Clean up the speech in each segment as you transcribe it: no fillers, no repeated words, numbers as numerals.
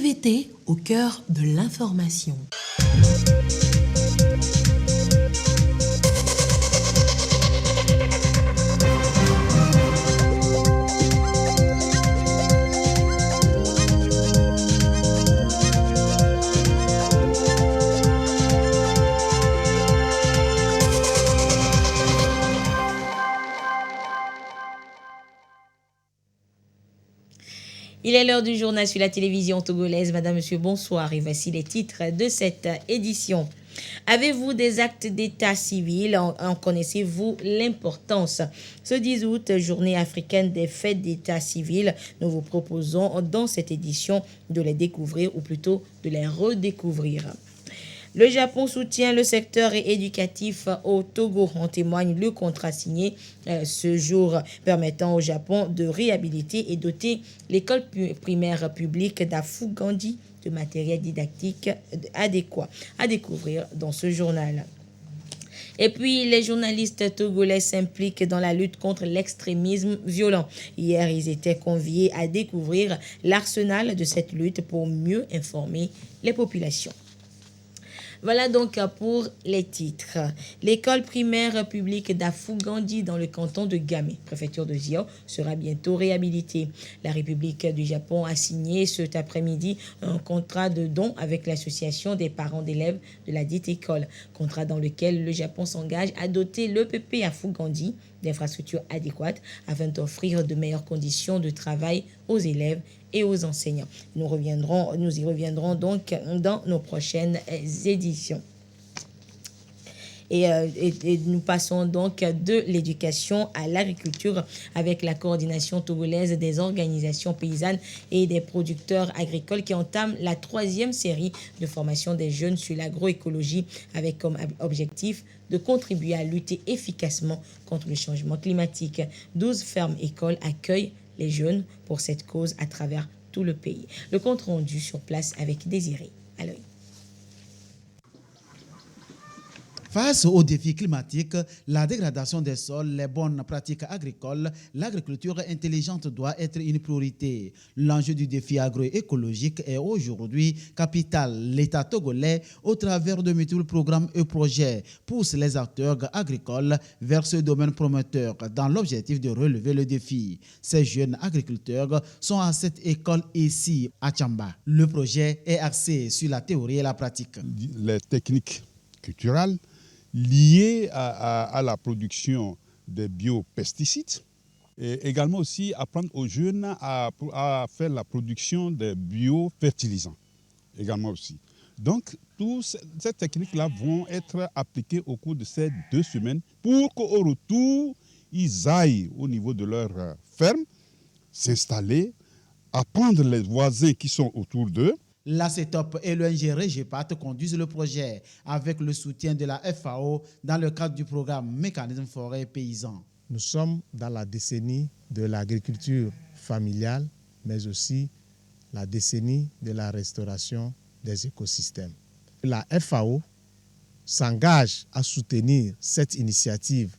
TVT au cœur de l'information. Il est l'heure du journal sur la télévision togolaise. Madame, monsieur, bonsoir. Et voici les titres de cette édition. Avez-vous des actes d'état civil? En connaissez-vous l'importance? Ce 10 août, journée africaine des fêtes d'état civil, nous vous proposons dans cette édition de les découvrir ou plutôt de les redécouvrir. Le Japon soutient le secteur éducatif au Togo. En témoigne le contrat signé ce jour permettant au Japon de réhabiliter et doter l'école primaire publique d'Afugandi de matériel didactique adéquat. À découvrir dans ce journal. Et puis, les journalistes togolais s'impliquent dans la lutte contre l'extrémisme violent. Hier, ils étaient conviés à découvrir l'arsenal de cette lutte pour mieux informer les populations. Voilà donc pour les titres. L'école primaire publique d'Afugandi dans le canton de Gamé, préfecture de Zio, sera bientôt réhabilitée. La République du Japon a signé cet après-midi un contrat de don avec l'association des parents d'élèves de la dite école. Contrat dans lequel le Japon s'engage à doter l'EPP Afugandi d'infrastructures adéquates afin d'offrir de meilleures conditions de travail aux élèves et aux enseignants. Nous y reviendrons donc dans nos prochaines éditions. Et nous passons donc de l'éducation à l'agriculture avec la coordination togolaise des organisations paysannes et des producteurs agricoles qui entame la 3e série de formation des jeunes sur l'agroécologie avec comme objectif de contribuer à lutter efficacement contre le changement climatique. 12 fermes écoles accueillent les jeunes pour cette cause à travers tout le pays. Le compte rendu sur place avec Désiré à l'œil. Face aux défis climatiques, la dégradation des sols, les bonnes pratiques agricoles, l'agriculture intelligente doit être une priorité. L'enjeu du défi agroécologique est aujourd'hui capital. L'État togolais, au travers de multiples programmes et projets, pousse les acteurs agricoles vers ce domaine prometteur dans l'objectif de relever le défi. Ces jeunes agriculteurs sont à cette école ici, à Tchamba. Le projet est axé sur la théorie et la pratique. Les techniques culturelles liées à la production des biopesticides et également aussi apprendre aux jeunes à faire la production des biofertilisants également aussi. Donc, toutes ces techniques-là vont être appliquées au cours de ces 2 semaines pour qu'au retour, ils aillent au niveau de leur ferme, s'installer, apprendre les voisins qui sont autour d'eux. La CETOP et l'ONG Régipat conduisent le projet avec le soutien de la FAO dans le cadre du programme Mécanisme forêt paysan. Nous sommes dans la décennie de l'agriculture familiale, mais aussi la décennie de la restauration des écosystèmes. La FAO s'engage à soutenir cette initiative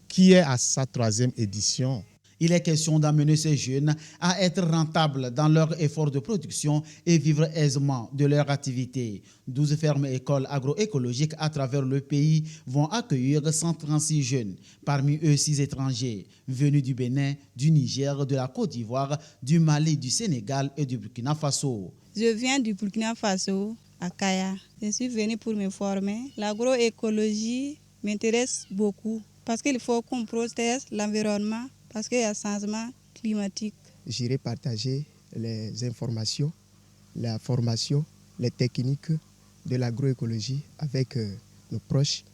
qui est à sa 3e édition. Il est question d'amener ces jeunes à être rentables dans leur effort de production et vivre aisément de leur activité. 12 fermes écoles agroécologiques à travers le pays vont accueillir 136 jeunes, parmi eux 6 étrangers, venus du Bénin, du Niger, de la Côte d'Ivoire, du Mali, du Sénégal et du Burkina Faso. Je viens du Burkina Faso, à Kaya. Je suis venue pour me former. L'agroécologie m'intéresse beaucoup parce qu'il faut qu'on protège l'environnement. Parce qu'il y a un changement climatique. J'irai partager les informations, la formation, les techniques de l'agroécologie avec nos proches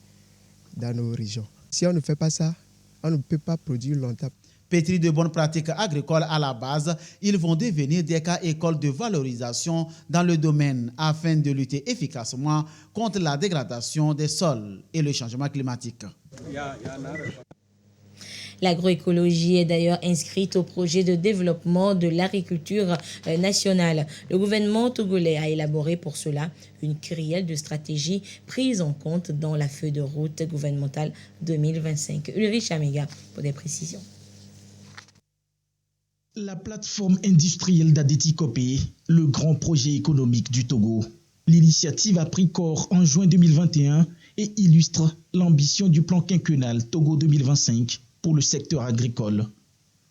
dans nos régions. Si on ne fait pas ça, on ne peut pas produire longtemps. Pétris de bonnes pratiques agricoles à la base, ils vont devenir des cas écoles de valorisation dans le domaine afin de lutter efficacement contre la dégradation des sols et le changement climatique. L'agroécologie est d'ailleurs inscrite au projet de développement de l'agriculture nationale. Le gouvernement togolais a élaboré pour cela une kyrielle de stratégies prises en compte dans la feuille de route gouvernementale 2025. Ulrich Amega pour des précisions. La plateforme industrielle d'Adétikopé, le grand projet économique du Togo. L'initiative a pris corps en juin 2021 et illustre l'ambition du plan quinquennal Togo 2025 pour le secteur agricole.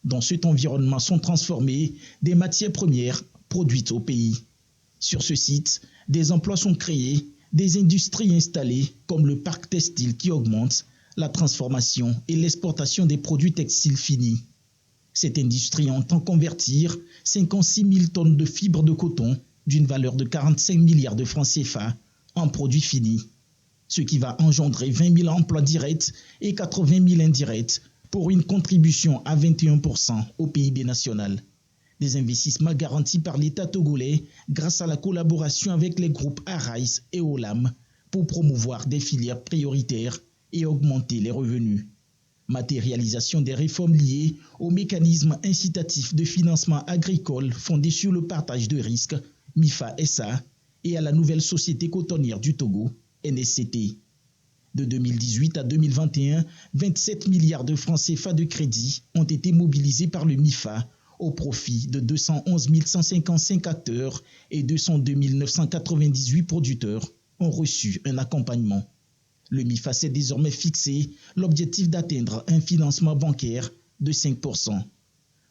Dans cet environnement sont transformées des matières premières produites au pays. Sur ce site, des emplois sont créés, des industries installées comme le parc textile qui augmente, la transformation et l'exportation des produits textiles finis. Cette industrie entend convertir 56 000 tonnes de fibres de coton d'une valeur de 45 milliards de francs CFA en produits finis, ce qui va engendrer 20 000 emplois directs et 80 000 indirects pour une contribution à 21% au PIB national. Des investissements garantis par l'État togolais grâce à la collaboration avec les groupes Arise et Olam pour promouvoir des filières prioritaires et augmenter les revenus. Matérialisation des réformes liées au mécanisme incitatif de financement agricole fondé sur le partage de risques, MIFA-SA, et à la nouvelle Société cotonnière du Togo, NSCT. De 2018 à 2021, 27 milliards de francs CFA de crédit ont été mobilisés par le MIFA au profit de 211 155 acteurs et 202 998 producteurs ont reçu un accompagnement. Le MIFA s'est désormais fixé l'objectif d'atteindre un financement bancaire de 5%.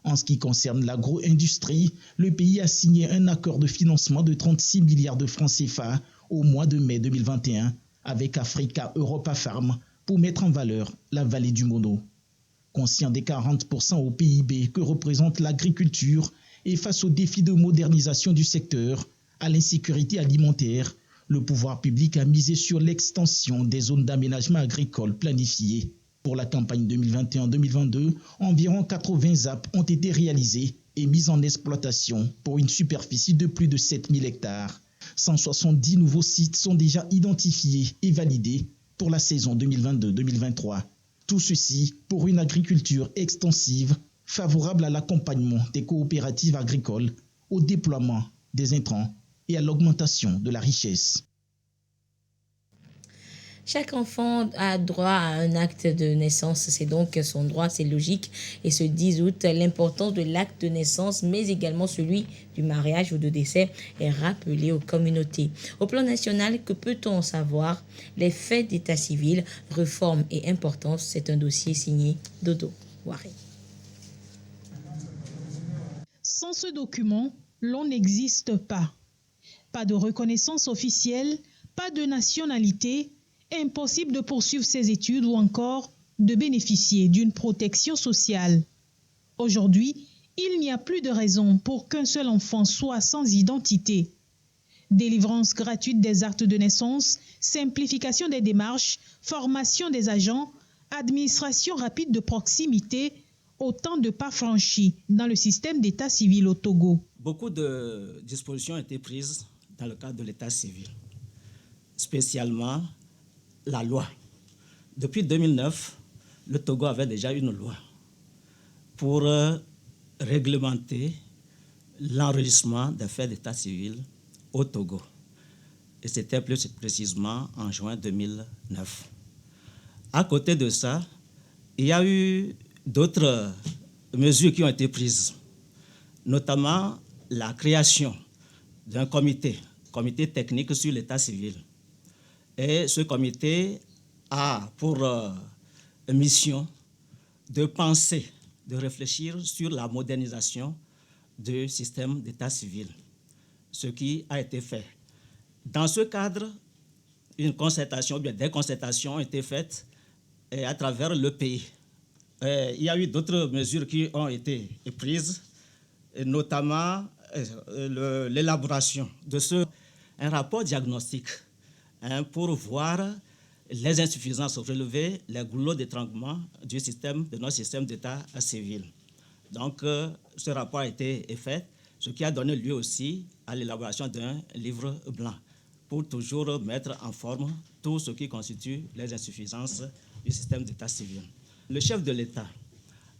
En ce qui concerne l'agro-industrie, le pays a signé un accord de financement de 36 milliards de francs CFA au mois de mai 2021 avec Africa Europa Farm pour mettre en valeur la vallée du Mono. Conscient des 40% au PIB que représente l'agriculture et face aux défis de modernisation du secteur, à l'insécurité alimentaire, le pouvoir public a misé sur l'extension des zones d'aménagement agricole planifiées. Pour la campagne 2021-2022, environ 80 ZAP ont été réalisés et mis en exploitation pour une superficie de plus de 7000 hectares. 170 nouveaux sites sont déjà identifiés et validés pour la saison 2022-2023. Tout ceci pour une agriculture extensive, favorable à l'accompagnement des coopératives agricoles, au déploiement des intrants et à l'augmentation de la richesse. Chaque enfant a droit à un acte de naissance, c'est donc son droit, c'est logique. Et ce 10 août, l'importance de l'acte de naissance, mais également celui du mariage ou de décès, est rappelé aux communautés. Au plan national, que peut-on en savoir? Les faits d'état civil, réforme et importance, c'est un dossier signé Dodo Waré. Sans ce document, l'on n'existe pas. Pas de reconnaissance officielle, pas de nationalité, impossible de poursuivre ses études ou encore de bénéficier d'une protection sociale. Aujourd'hui, il n'y a plus de raison pour qu'un seul enfant soit sans identité. Délivrance gratuite des actes de naissance, simplification des démarches, formation des agents, administration rapide de proximité, autant de pas franchis dans le système d'état civil au Togo. Beaucoup de dispositions ont été prises dans le cadre de l'état civil, spécialement la loi. Depuis 2009, le Togo avait déjà une loi pour réglementer l'enregistrement des faits d'état civil au Togo. Et c'était plus précisément en juin 2009. À côté de ça, il y a eu d'autres mesures qui ont été prises, notamment la création d'un comité technique sur l'état civil. Et ce comité a pour mission de penser, de réfléchir sur la modernisation du système d'état civil, ce qui a été fait. Dans ce cadre, une concertation, ou bien des concertations ont été faites à travers le pays. Il y a eu d'autres mesures qui ont été prises, notamment l'élaboration de un rapport diagnostique pour voir les insuffisances relevées, les goulots d'étranglement de notre système d'état civil. Donc, ce rapport a été fait, ce qui a donné lieu aussi à l'élaboration d'un livre blanc pour toujours mettre en forme tout ce qui constitue les insuffisances du système d'état civil. Le chef de l'État,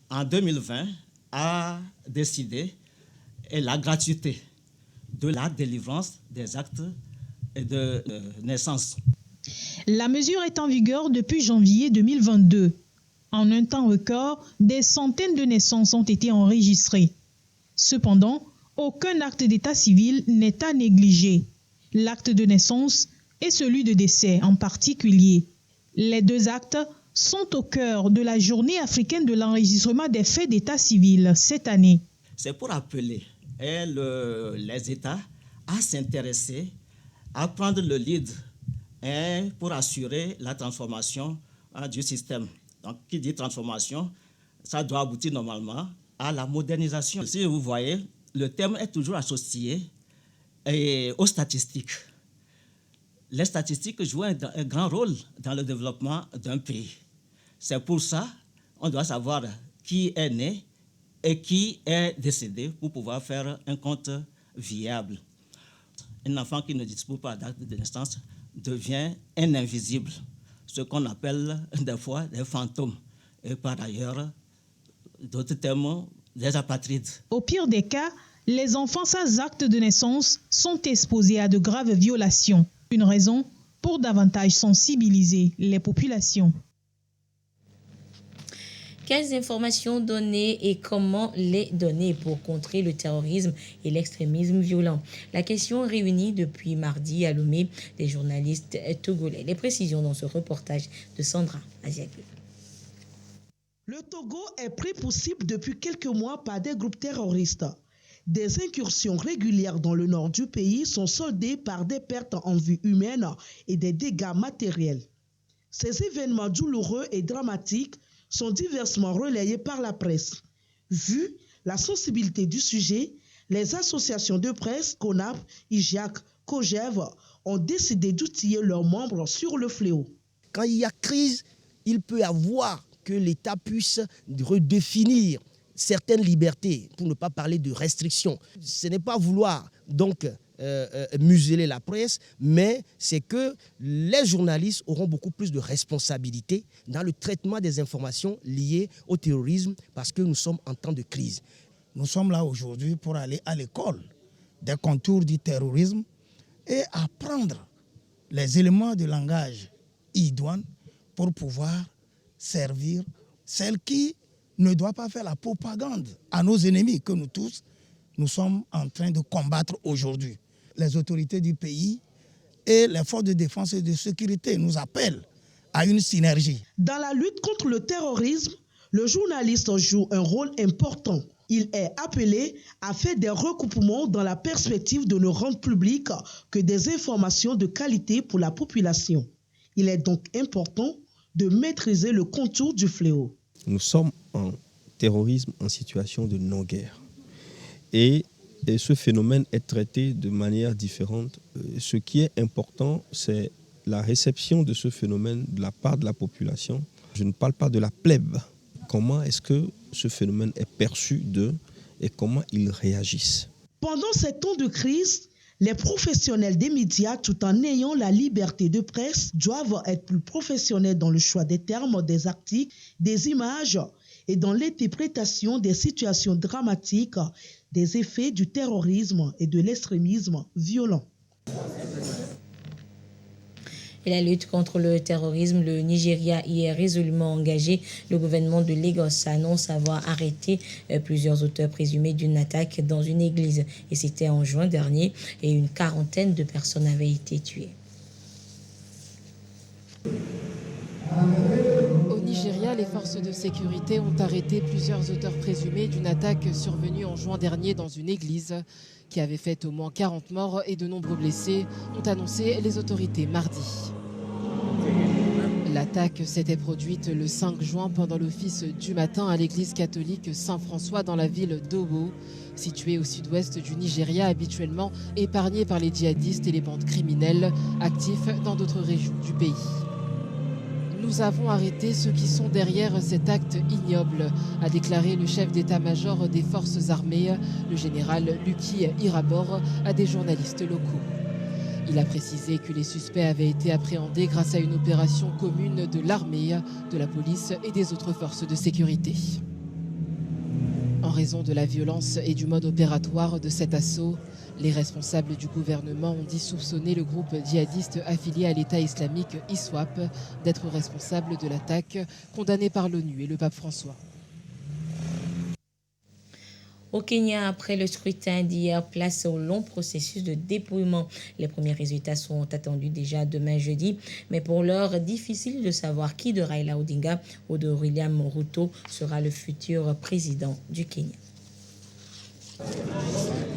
en 2020, a décidé la gratuité de la délivrance des actes de naissance. La mesure est en vigueur depuis janvier 2022. En un temps record, des centaines de naissances ont été enregistrées. Cependant, aucun acte d'état civil n'est à négliger. L'acte de naissance et celui de décès en particulier. Les deux actes sont au cœur de la journée africaine de l'enregistrement des faits d'état civil cette année. C'est pour appeler les États à s'intéresser, à prendre le lead pour assurer la transformation du système. Donc, qui dit transformation, ça doit aboutir normalement à la modernisation. Si vous voyez, le terme est toujours associé aux statistiques. Les statistiques jouent un grand rôle dans le développement d'un pays. C'est pour ça qu'on doit savoir qui est né et qui est décédé pour pouvoir faire un compte viable. Un enfant qui ne dispose pas d'acte de naissance devient un invisible, ce qu'on appelle des fois des fantômes. Et par ailleurs, d'autres termes, des apatrides. Au pire des cas, les enfants sans acte de naissance sont exposés à de graves violations. Une raison pour davantage sensibiliser les populations. Quelles informations donner et comment les donner pour contrer le terrorisme et l'extrémisme violent? La question réunit depuis mardi à Lomé des journalistes togolais. Les précisions dans ce reportage de Sandra Aziakou. Le Togo est pris pour cible depuis quelques mois par des groupes terroristes. Des incursions régulières dans le nord du pays sont soldées par des pertes en vie humaine et des dégâts matériels. Ces événements douloureux et dramatiques sont diversement relayés par la presse. Vu la sensibilité du sujet, les associations de presse, CONAP, IJAC, COGEV, ont décidé d'outiller leurs membres sur le fléau. Quand il y a crise, il peut y avoir que l'État puisse redéfinir certaines libertés, pour ne pas parler de restrictions. Ce n'est pas vouloir donc museler la presse, mais c'est que les journalistes auront beaucoup plus de responsabilités dans le traitement des informations liées au terrorisme parce que nous sommes en temps de crise. Nous sommes là aujourd'hui pour aller à l'école des contours du terrorisme et apprendre les éléments de langage idoines pour pouvoir servir celles qui ne doivent pas faire la propagande à nos ennemis que nous tous, nous sommes en train de combattre aujourd'hui. Les autorités du pays et les forces de défense et de sécurité nous appellent à une synergie. Dans la lutte contre le terrorisme, le journaliste joue un rôle important. Il est appelé à faire des recoupements dans la perspective de ne rendre publiques que des informations de qualité pour la population. Il est donc important de maîtriser le contour du fléau. Nous sommes en terrorisme en situation de non-guerre. Et ce phénomène est traité de manière différente. Ce qui est important, c'est la réception de ce phénomène de la part de la population. Je ne parle pas de la plèbe. Comment est-ce que ce phénomène est perçu d'eux et comment ils réagissent? Pendant ces temps de crise, les professionnels des médias, tout en ayant la liberté de presse, doivent être plus professionnels dans le choix des termes, des articles, des images et dans l'interprétation des situations dramatiques, des effets du terrorisme et de l'extrémisme violent. Et la lutte contre le terrorisme, le Nigeria y est résolument engagé. Le gouvernement de Lagos annonce avoir arrêté plusieurs auteurs présumés d'une attaque dans une église. Et c'était en juin dernier et une quarantaine de personnes avaient été tuées. Au Nigeria, les forces de sécurité ont arrêté plusieurs auteurs présumés d'une attaque survenue en juin dernier dans une église qui avait fait au moins 40 morts et de nombreux blessés, ont annoncé les autorités mardi. L'attaque s'était produite le 5 juin pendant l'office du matin à l'église catholique Saint-François dans la ville d'Owo, située au sud-ouest du Nigeria, habituellement épargnée par les djihadistes et les bandes criminelles actifs dans d'autres régions du pays. Nous avons arrêté ceux qui sont derrière cet acte ignoble, a déclaré le chef d'état-major des forces armées, le général Lucky Irabor, à des journalistes locaux. Il a précisé que les suspects avaient été appréhendés grâce à une opération commune de l'armée, de la police et des autres forces de sécurité. En raison de la violence et du mode opératoire de cet assaut, les responsables du gouvernement ont dit soupçonner le groupe djihadiste affilié à l'État islamique ISWAP d'être responsable de l'attaque condamnée par l'ONU et le pape François. Au Kenya, après le scrutin d'hier, place au long processus de dépouillement. Les premiers résultats sont attendus déjà demain jeudi, mais pour l'heure, difficile de savoir qui de Raila Odinga ou de William Ruto sera le futur président du Kenya.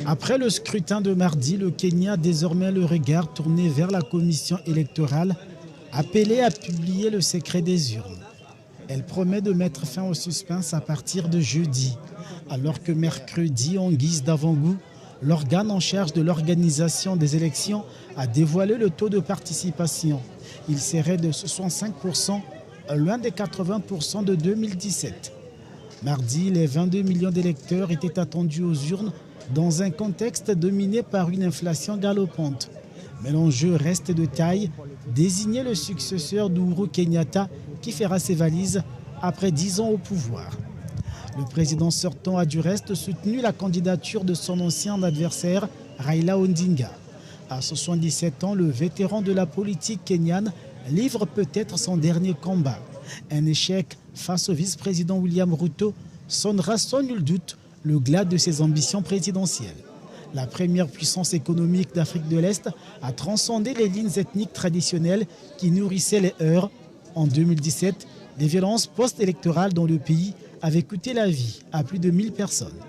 Après le scrutin de mardi, le Kenya a désormais le regard tourné vers la commission électorale, appelée à publier le secret des urnes. Elle promet de mettre fin au suspense à partir de jeudi, alors que mercredi, en guise d'avant-goût, l'organe en charge de l'organisation des élections a dévoilé le taux de participation. Il serait de 65%, loin des 80% de 2017. Mardi, les 22 millions d'électeurs étaient attendus aux urnes dans un contexte dominé par une inflation galopante. Mais l'enjeu reste de taille, désigner le successeur d'Ouro Kenyatta qui fera ses valises après 10 ans au pouvoir. Le président sortant a du reste soutenu la candidature de son ancien adversaire, Raila Odinga. À 77 ans, le vétéran de la politique kenyane livre peut-être son dernier combat. Un échec face au vice-président William Ruto sonnera sans nul doute le glas de ses ambitions présidentielles. La première puissance économique d'Afrique de l'Est a transcendé les lignes ethniques traditionnelles qui nourrissaient les heurts. En 2017, les violences post-électorales dans le pays avaient coûté la vie à plus de 1000 personnes.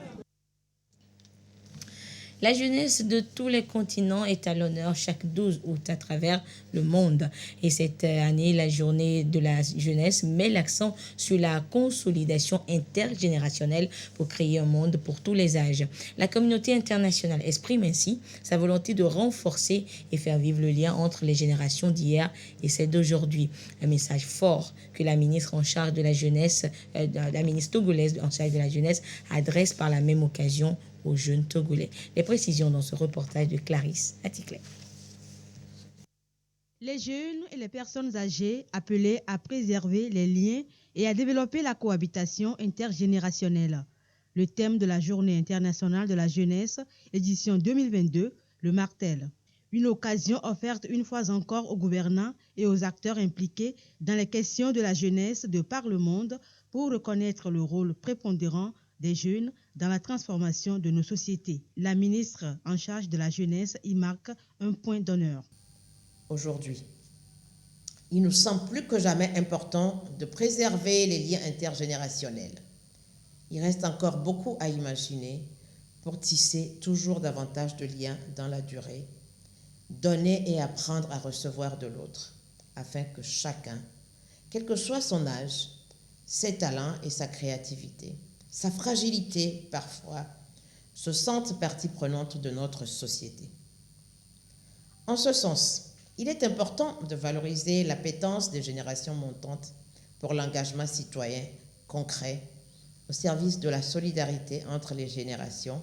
La jeunesse de tous les continents est à l'honneur chaque 12 août à travers le monde. Et cette année, la journée de la jeunesse met l'accent sur la consolidation intergénérationnelle pour créer un monde pour tous les âges. La communauté internationale exprime ainsi sa volonté de renforcer et faire vivre le lien entre les générations d'hier et celles d'aujourd'hui. Un message fort que la ministre en charge de la jeunesse, la ministre togolaise en charge de la jeunesse, adresse par la même occasion aux jeunes Togolais. Les précisions dans ce reportage de Clarisse Atikle. Les jeunes et les personnes âgées appelées à préserver les liens et à développer la cohabitation intergénérationnelle. Le thème de la Journée internationale de la jeunesse, édition 2022, le martèle. Une occasion offerte une fois encore aux gouvernants et aux acteurs impliqués dans les questions de la jeunesse de par le monde pour reconnaître le rôle prépondérant des jeunes dans la transformation de nos sociétés. La ministre en charge de la jeunesse y marque un point d'honneur. Aujourd'hui, il nous semble plus que jamais important de préserver les liens intergénérationnels. Il reste encore beaucoup à imaginer pour tisser toujours davantage de liens dans la durée, donner et apprendre à recevoir de l'autre, afin que chacun, quel que soit son âge, ses talents et sa créativité, sa fragilité parfois, se sente partie prenante de notre société. En ce sens, il est important de valoriser l'appétence des générations montantes pour l'engagement citoyen concret au service de la solidarité entre les générations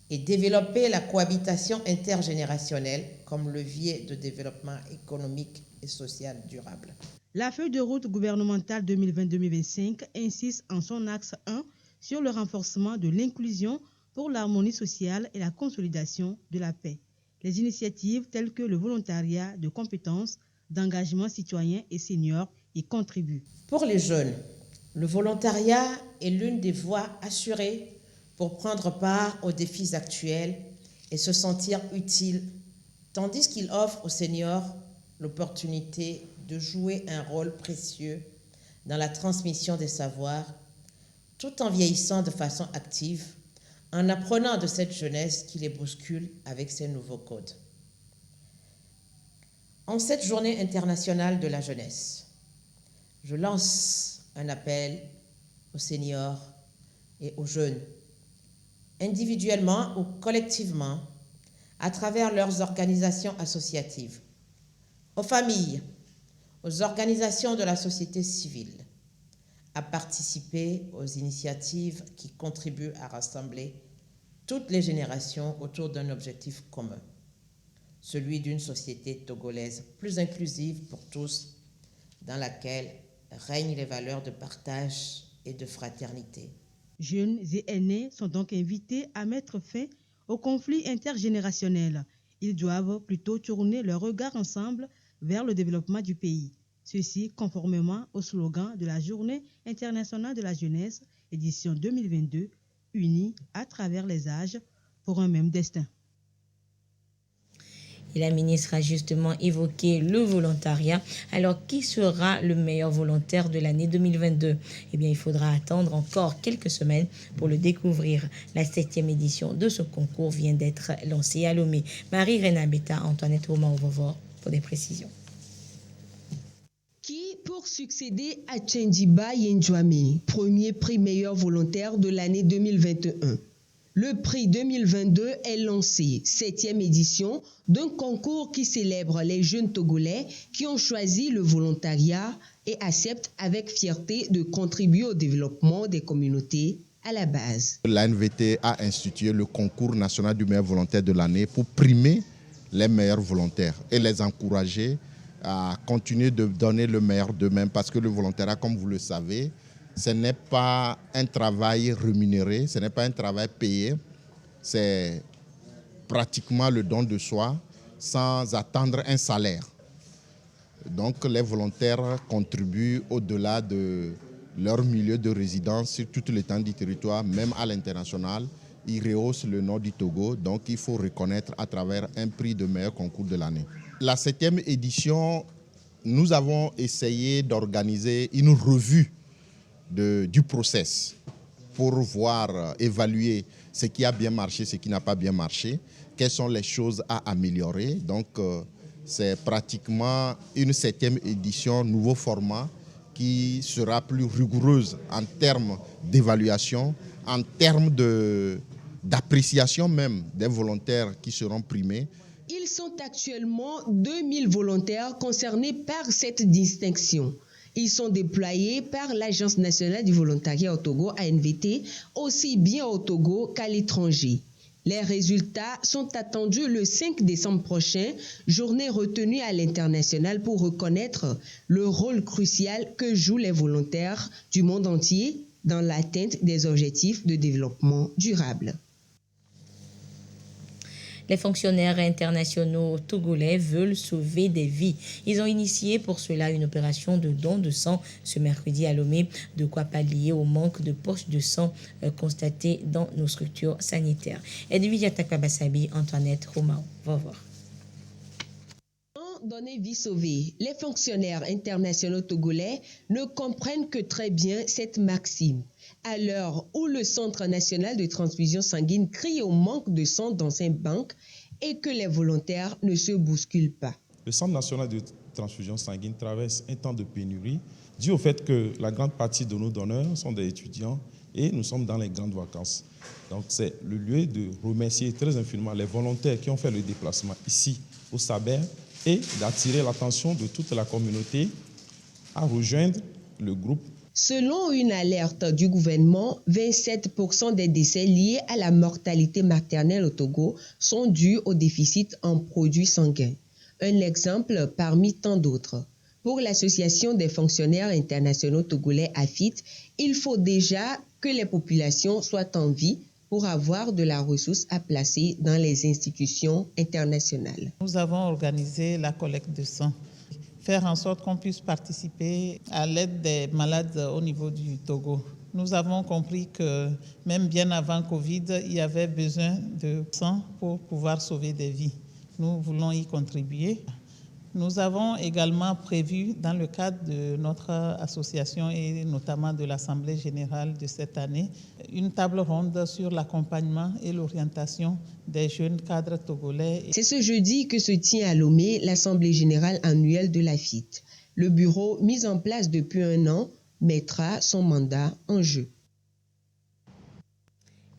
et développer la cohabitation intergénérationnelle comme levier de développement économique et social durable. La feuille de route gouvernementale 2020-2025 insiste en son axe 1 sur le renforcement de l'inclusion pour l'harmonie sociale et la consolidation de la paix. Les initiatives telles que le volontariat de compétences, d'engagement citoyen et senior y contribuent. Pour les jeunes, le volontariat est l'une des voies assurées pour prendre part aux défis actuels et se sentir utile, tandis qu'il offre aux seniors l'opportunité de jouer un rôle précieux dans la transmission des savoirs, tout en vieillissant de façon active, en apprenant de cette jeunesse qui les bouscule avec ses nouveaux codes. En cette journée internationale de la jeunesse, je lance un appel aux seniors et aux jeunes, individuellement ou collectivement, à travers leurs organisations associatives, aux familles, aux organisations de la société civile, à participer aux initiatives qui contribuent à rassembler toutes les générations autour d'un objectif commun, celui d'une société togolaise plus inclusive pour tous, dans laquelle règnent les valeurs de partage et de fraternité. Jeunes et aînés sont donc invités à mettre fin aux conflits intergénérationnels. Ils doivent plutôt tourner leur regard ensemble vers le développement du pays. Ceci conformément au slogan de la Journée internationale de la jeunesse, édition 2022, unis à travers les âges pour un même destin. Et la ministre a justement évoqué le volontariat. Alors, qui sera le meilleur volontaire de l'année 2022 ? Eh bien, il faudra attendre encore quelques semaines pour le découvrir. La 7e édition de ce concours vient d'être lancée à Lomé. Marie-Réna Beta, Antoinette Romain-Ovovor pour des précisions. Qui pour succéder à Tchendiba Yendjouame, premier prix meilleur volontaire de l'année 2021. Le prix 2022 est lancé, 7e édition d'un concours qui célèbre les jeunes Togolais qui ont choisi le volontariat et acceptent avec fierté de contribuer au développement des communautés à la base. L'ANVT a institué le concours national du meilleur volontaire de l'année pour primer les meilleurs volontaires et les encourager à continuer de donner le meilleur d'eux-mêmes parce que le volontariat, comme vous le savez, ce n'est pas un travail rémunéré, ce n'est pas un travail payé, c'est pratiquement le don de soi sans attendre un salaire. Donc les volontaires contribuent au-delà de leur milieu de résidence sur toute l'étendue du territoire, même à l'international. Ils rehaussent le nom du Togo, donc il faut reconnaître à travers un prix de meilleur concours de l'année. La 7e édition, nous avons essayé d'organiser une revue du process pour voir, évaluer ce qui a bien marché, ce qui n'a pas bien marché, quelles sont les choses à améliorer. Donc, c'est pratiquement une 7e édition, nouveau format, qui sera plus rigoureuse en termes d'évaluation, en termes d'appréciation même des volontaires qui seront primés. Ils sont actuellement 2000 volontaires concernés par cette distinction. Ils sont déployés par l'Agence nationale du volontariat au Togo, ANVT, aussi bien au Togo qu'à l'étranger. Les résultats sont attendus le 5 décembre prochain, journée retenue à l'international pour reconnaître le rôle crucial que jouent les volontaires du monde entier dans l'atteinte des objectifs de développement durable. Les fonctionnaires internationaux togolais veulent sauver des vies. Ils ont initié pour cela une opération de don de sang ce mercredi à Lomé, de quoi pallier au manque de poches de sang constaté dans nos structures sanitaires. Edwige Takwabasabi, Antoinette Romain, va voir. Donner vie sauvée, les fonctionnaires internationaux togolais ne comprennent que très bien cette maxime. À l'heure où le Centre national de transfusion sanguine crie au manque de sang dans ses banques et que les volontaires ne se bousculent pas. Le Centre national de transfusion sanguine traverse un temps de pénurie dû au fait que la grande partie de nos donneurs sont des étudiants et nous sommes dans les grandes vacances. Donc c'est le lieu de remercier très infiniment les volontaires qui ont fait le déplacement ici au Saber et d'attirer l'attention de toute la communauté à rejoindre le groupe. Selon une alerte du gouvernement, 27% des décès liés à la mortalité maternelle au Togo sont dus au déficit en produits sanguins. Un exemple parmi tant d'autres. Pour l'Association des fonctionnaires internationaux togolais AFIT, il faut déjà que les populations soient en vie pour avoir de la ressource à placer dans les institutions internationales. Nous avons organisé la collecte de sang, faire en sorte qu'on puisse participer à l'aide des malades au niveau du Togo. Nous avons compris que même bien avant Covid, il y avait besoin de sang pour pouvoir sauver des vies. Nous voulons y contribuer. Nous avons également prévu, dans le cadre de notre association et notamment de l'Assemblée générale de cette année, une table ronde sur l'accompagnement et l'orientation des jeunes cadres togolais. C'est ce jeudi que se tient à Lomé l'Assemblée générale annuelle de l'AFIT. Le bureau, mis en place depuis 1 an, mettra son mandat en jeu.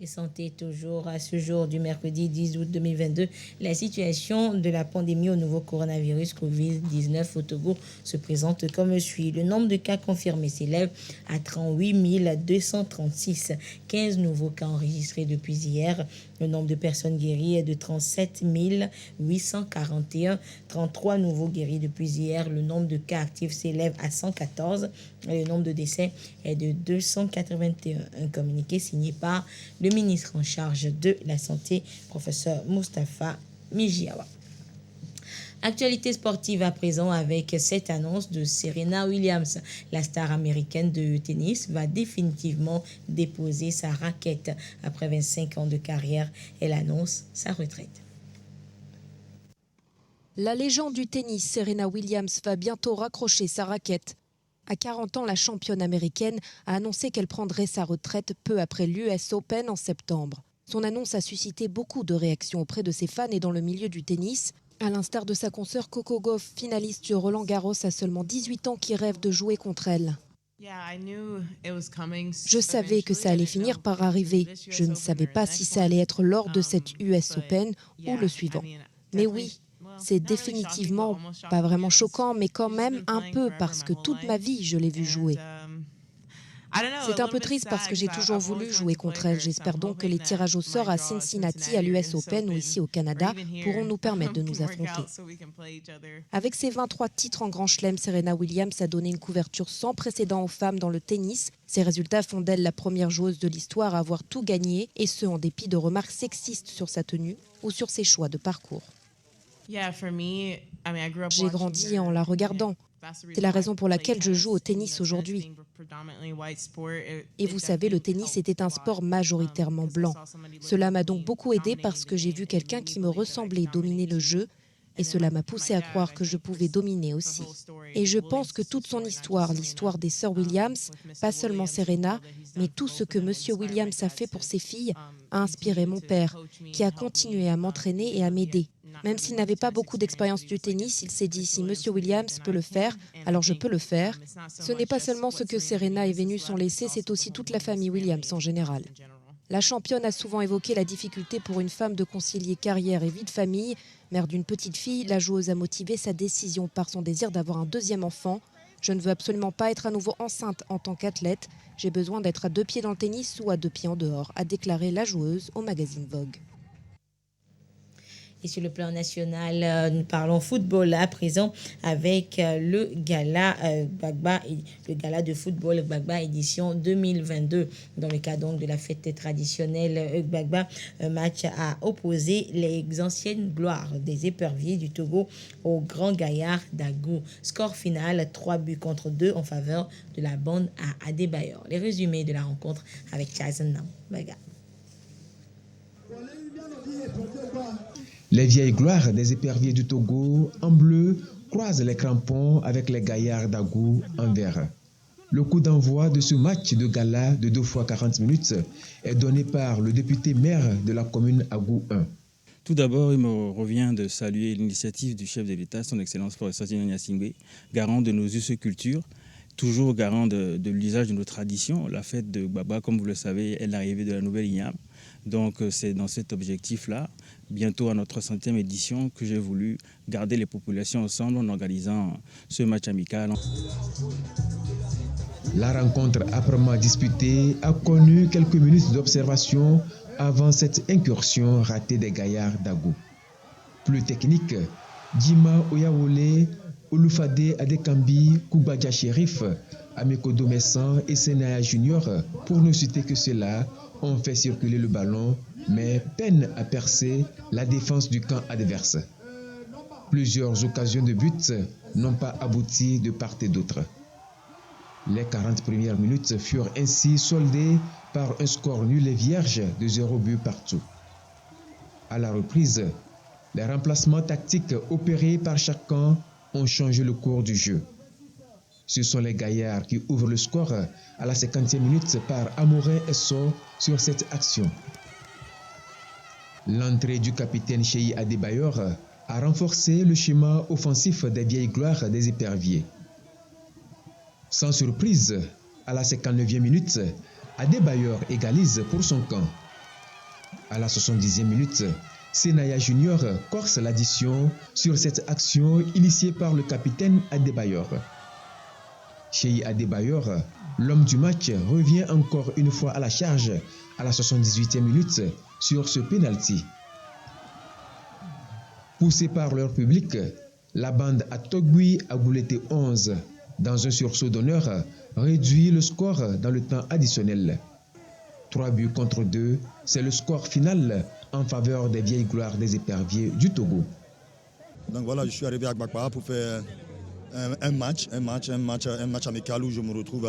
Et santé toujours à ce jour du mercredi 10 août 2022. La situation de la pandémie au nouveau coronavirus Covid-19 au Togo se présente comme suit. Le nombre de cas confirmés s'élève à 38 236. 15 nouveaux cas enregistrés depuis hier. Le nombre de personnes guéries est de 37 841. 33 nouveaux guéris depuis hier. Le nombre de cas actifs s'élève à 114. Et le nombre de décès est de 281. Un communiqué signé par le ministre en charge de la Santé, professeur Moustapha Mijiawa. Actualité sportive à présent avec cette annonce de Serena Williams. La star américaine de tennis va définitivement déposer sa raquette. Après 25 ans de carrière, elle annonce sa retraite. La légende du tennis, Serena Williams, va bientôt raccrocher sa raquette. À 40 ans, la championne américaine a annoncé qu'elle prendrait sa retraite peu après l'US Open en septembre. Son annonce a suscité beaucoup de réactions auprès de ses fans et dans le milieu du tennis. À l'instar de sa consoeur Coco Gauff, finaliste du Roland-Garros à seulement 18 ans, qui rêve de jouer contre elle. Je savais que ça allait finir par arriver. Je ne savais pas si ça allait être lors de cette US Open ou le suivant. Mais oui, c'est définitivement pas vraiment choquant, mais quand même un peu parce que toute ma vie, je l'ai vue jouer. C'est un peu triste parce que j'ai toujours voulu jouer contre elle. J'espère donc que les tirages au sort à Cincinnati, à l'US Open ou ici au Canada pourront nous permettre de nous affronter. Avec ses 23 titres en Grand Chelem, Serena Williams a donné une couverture sans précédent aux femmes dans le tennis. Ces résultats font d'elle la première joueuse de l'histoire à avoir tout gagné, et ce en dépit de remarques sexistes sur sa tenue ou sur ses choix de parcours. J'ai grandi en la regardant. C'est la raison pour laquelle je joue au tennis aujourd'hui. Et vous savez, le tennis était un sport majoritairement blanc. Cela m'a donc beaucoup aidé parce que j'ai vu quelqu'un qui me ressemblait dominer le jeu, et cela m'a poussé à croire que je pouvais dominer aussi. Et je pense que toute son histoire, l'histoire des sœurs Williams, pas seulement Serena, mais tout ce que M. Williams a fait pour ses filles, a inspiré mon père, qui a continué à m'entraîner et à m'aider. Même s'il n'avait pas beaucoup d'expérience du tennis, il s'est dit « si M. Williams peut le faire, alors je peux le faire ». Ce n'est pas seulement ce que Serena et Vénus ont laissé, c'est aussi toute la famille Williams en général. La championne a souvent évoqué la difficulté pour une femme de concilier carrière et vie de famille. Mère d'une petite fille, la joueuse a motivé sa décision par son désir d'avoir un deuxième enfant. « Je ne veux absolument pas être à nouveau enceinte en tant qu'athlète. J'ai besoin d'être à 2 pieds dans le tennis ou à 2 pieds en dehors », a déclaré la joueuse au magazine Vogue. Et sur le plan national, nous parlons football à présent avec le gala Gbagba, le gala de football Gbagba édition 2022. Dans le cadre donc de la fête traditionnelle Gbagba, un match a opposé les anciennes gloires des éperviers du Togo aux grands gaillards d'Agou. Score final 3-2 en faveur de la bande à Adebayor. Les résumés de la rencontre avec Jason Baga. Les vieilles gloires des éperviers du Togo, en bleu, croisent les crampons avec les gaillards d'Agou en vert. Le coup d'envoi de ce match de gala de 2 fois 40 minutes est donné par le député maire de la commune Agou 1. Tout d'abord, il me revient de saluer l'initiative du chef de l'État, son Excellence Professeur Nyasingbe, garant de nos us et cultures, toujours garant de l'usage de nos traditions. La fête de Gbagba, comme vous le savez, est l'arrivée de la nouvelle Igname. Donc c'est dans cet objectif-là, bientôt à notre 100e édition, que j'ai voulu garder les populations ensemble en organisant ce match amical. La rencontre âprement disputée a connu quelques minutes d'observation avant cette incursion ratée des gaillards d'Agou. Plus technique, Djima Oyawole, Olufade Adekambi, Koubadja Sherif, Amekodo Messan et Senaya Junior, pour ne citer que cela, ont fait circuler le ballon, mais peine à percer la défense du camp adverse. Plusieurs occasions de but n'ont pas abouti de part et d'autre. Les 40 premières minutes furent ainsi soldées par un score nul et vierge de 0 but partout. À la reprise, les remplacements tactiques opérés par chaque camp ont changé le cours du jeu. Ce sont les gaillards qui ouvrent le score à la 50e minute par Amorin Esso sur cette action. L'entrée du capitaine Cheyi Adebayor a renforcé le schéma offensif des vieilles gloires des éperviers. Sans surprise, à la 59e minute, Adebayor égalise pour son camp. À la 70e minute, Senaya Junior corse l'addition sur cette action initiée par le capitaine Adebayor. Cheyi Adebayor, l'homme du match, revient encore une fois à la charge à la 78e minute sur ce pénalty. Poussée par leur public, la bande à Togui Agoulété 11, dans un sursaut d'honneur, réduit le score dans le temps additionnel. 3-2, c'est le score final en faveur des vieilles gloires des éperviers du Togo. Donc voilà, je suis arrivé à Gbagba pour faire un match amical où je me retrouve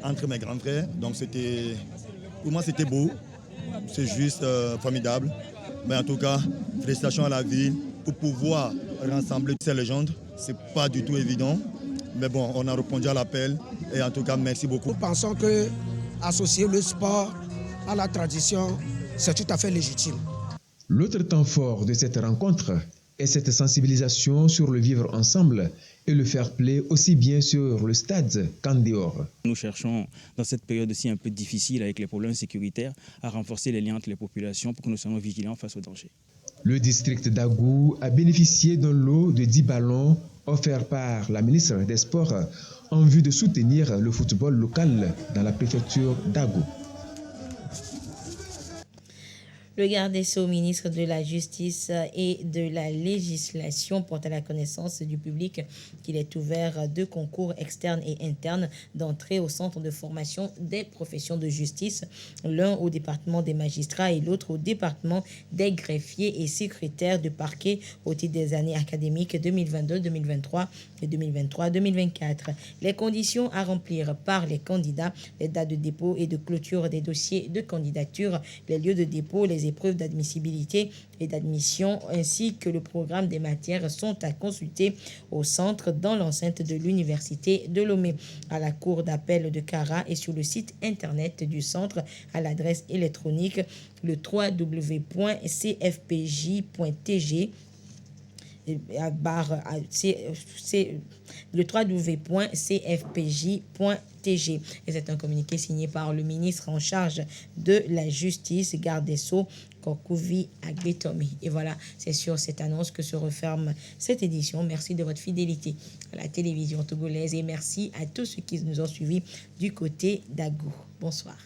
entre mes grands frères. Donc pour moi c'était beau, c'est juste formidable. Mais en tout cas, félicitations à la ville pour pouvoir rassembler ces légendes. C'est pas du tout évident. Mais bon, on a répondu à l'appel et en tout cas, merci beaucoup. Nous pensons que associer le sport à la tradition, c'est tout à fait légitime. L'autre temps fort de cette rencontre est cette sensibilisation sur le vivre ensemble et le fair play aussi bien sur le stade qu'en dehors. Nous cherchons, dans cette période aussi un peu difficile avec les problèmes sécuritaires, à renforcer les liens entre les populations pour que nous soyons vigilants face aux dangers. Le district d'Agou a bénéficié d'un lot de 10 ballons offerts par la ministre des Sports en vue de soutenir le football local dans la préfecture d'Agou. Le garde des Sceaux, ministre de la Justice et de la Législation, porte à la connaissance du public qu'il est ouvert 2 concours externes et internes d'entrée au centre de formation des professions de justice, l'un au département des magistrats et l'autre au département des greffiers et secrétaires de parquet au titre des années académiques 2022-2023 et 2023-2024. Les conditions à remplir par les candidats, les dates de dépôt et de clôture des dossiers de candidature, les lieux de dépôt, les épreuves d'admissibilité et d'admission ainsi que le programme des matières sont à consulter au centre dans l'enceinte de l'université de Lomé, à la cour d'appel de Kara et sur le site internet du centre à l'adresse électronique le www.cfpj.tg le www.cfpj.tg. Et c'est un communiqué signé par le ministre en charge de la Justice, garde des Sceaux, Kokuvi Agbetomi. Et voilà, c'est sur cette annonce que se referme cette édition. Merci de votre fidélité à la télévision togolaise et merci à tous ceux qui nous ont suivis du côté d'Agou. Bonsoir.